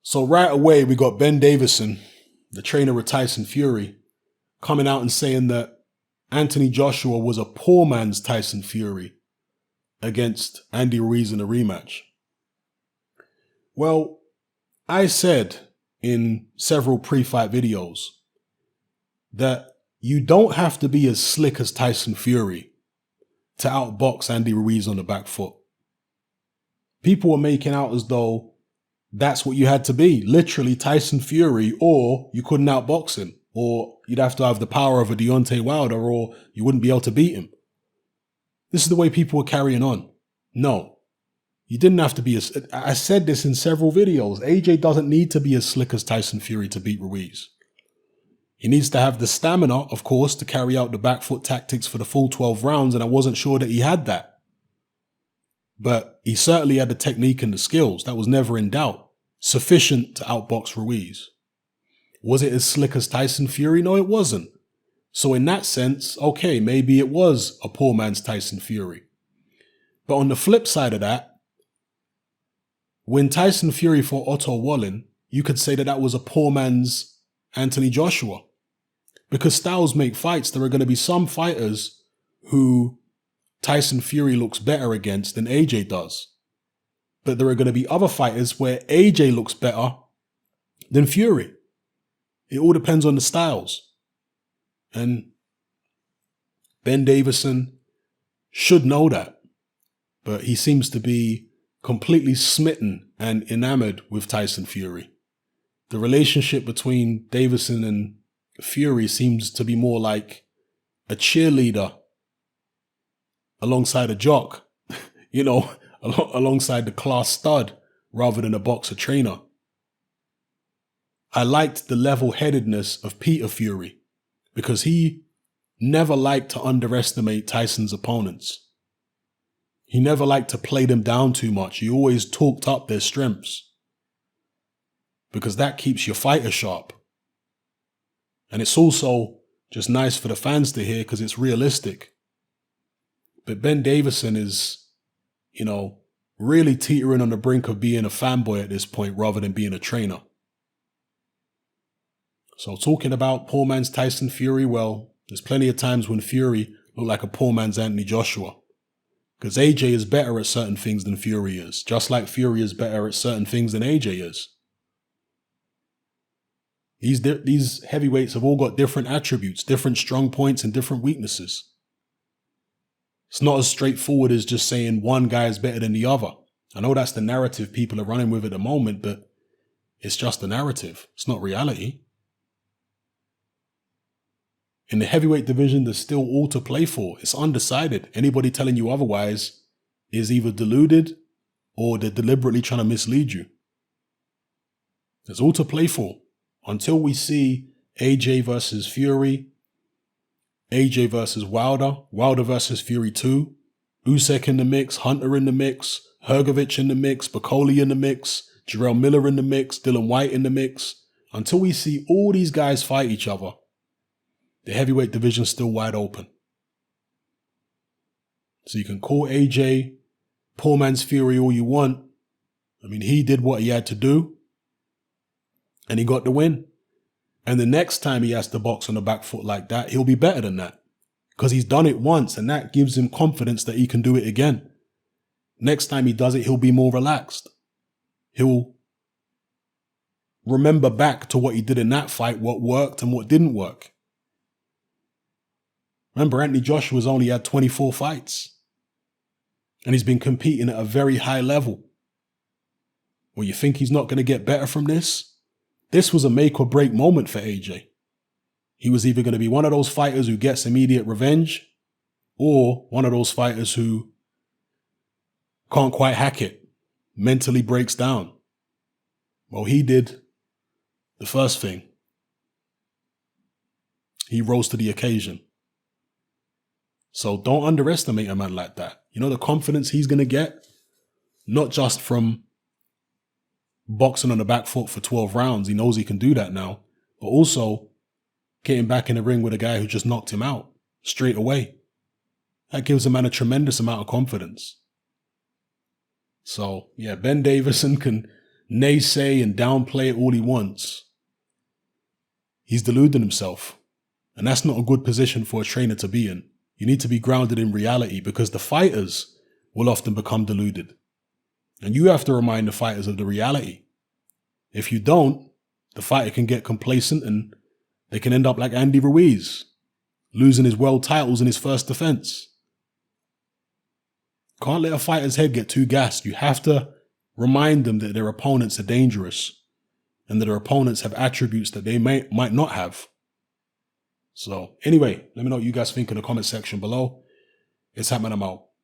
So right away, we got Ben Davison, the trainer of Tyson Fury, coming out and saying that Anthony Joshua was a poor man's Tyson Fury against Andy Ruiz in a rematch. Well, I said in several pre-fight videos that you don't have to be as slick as Tyson Fury to outbox Andy Ruiz on the back foot. People were making out as though that's what you had to be, literally Tyson Fury, or you couldn't outbox him, or you'd have to have the power of a Deontay Wilder, or you wouldn't be able to beat him. This is the way people were carrying on. No, you didn't have to be as... I said this in several videos. AJ doesn't need to be as slick as Tyson Fury to beat Ruiz. He needs to have the stamina, of course, to carry out the back foot tactics for the full 12 rounds, and I wasn't sure that he had that. But he certainly had the technique and the skills. That was never in doubt. Sufficient to outbox Ruiz. Was it as slick as Tyson Fury? No, it wasn't. So in that sense, okay, maybe it was a poor man's Tyson Fury. But on the flip side of that, when Tyson Fury fought Otto Wallin, you could say that that was a poor man's Anthony Joshua. Because styles make fights. There are going to be some fighters who Tyson Fury looks better against than AJ does. But there are going to be other fighters where AJ looks better than Fury. It all depends on the styles. And Ben Davison should know that. But he seems to be completely smitten and enamored with Tyson Fury. The relationship between Davison and Fury seems to be more like a cheerleader alongside a jock, alongside the class stud rather than a boxer trainer. I liked the level-headedness of Peter Fury because he never liked to underestimate Tyson's opponents. He never liked to play them down too much. He always talked up their strengths because that keeps your fighter sharp. And it's also just nice for the fans to hear because it's realistic. But Ben Davison is, really teetering on the brink of being a fanboy at this point rather than being a trainer. So talking about poor man's Tyson Fury, well, there's plenty of times when Fury looked like a poor man's Anthony Joshua. Because AJ is better at certain things than Fury is, just like Fury is better at certain things than AJ is. These heavyweights have all got different attributes, different strong points and different weaknesses. It's not as straightforward as just saying one guy is better than the other. I know that's the narrative people are running with at the moment, but it's just a narrative. It's not reality. In the heavyweight division, there's still all to play for. It's undecided. Anybody telling you otherwise is either deluded or they're deliberately trying to mislead you. There's all to play for. Until we see AJ versus Fury, AJ versus Wilder, Wilder versus Fury 2, Usyk in the mix, Hunter in the mix, Hrgovic in the mix, Bacoli in the mix, Jarrell Miller in the mix, Dylan White in the mix. Until we see all these guys fight each other, the heavyweight division's still wide open. So you can call AJ poor man's Fury all you want. I mean, he did what he had to do, and he got the win. And the next time he has to box on the back foot like that, he'll be better than that. Because he's done it once, and that gives him confidence that he can do it again. Next time he does it, he'll be more relaxed. He'll remember back to what he did in that fight, what worked and what didn't work. Remember, Anthony Joshua's only had 24 fights. And he's been competing at a very high level. Well, you think he's not going to get better from this? This was a make or break moment for AJ. He was either going to be one of those fighters who gets immediate revenge or one of those fighters who can't quite hack it, mentally breaks down. Well, he did the first thing. He rose to the occasion. So don't underestimate a man like that. You know the confidence he's going to get? Not just from boxing on the back foot for 12 rounds. He knows he can do that now. But also getting back in the ring with a guy who just knocked him out straight away. That gives a man a tremendous amount of confidence. So, yeah, Ben Davison can naysay and downplay it all he wants, he's deluding himself. And that's not a good position for a trainer to be in. You need to be grounded in reality, because the fighters will often become deluded. And you have to remind the fighters of the reality. If you don't, the fighter can get complacent and they can end up like Andy Ruiz, losing his world titles in his first defense. Can't let a fighter's head get too gassed. You have to remind them that their opponents are dangerous and that their opponents have attributes that they might not have. So anyway, let me know what you guys think in the comment section below. It's happening. I'm out.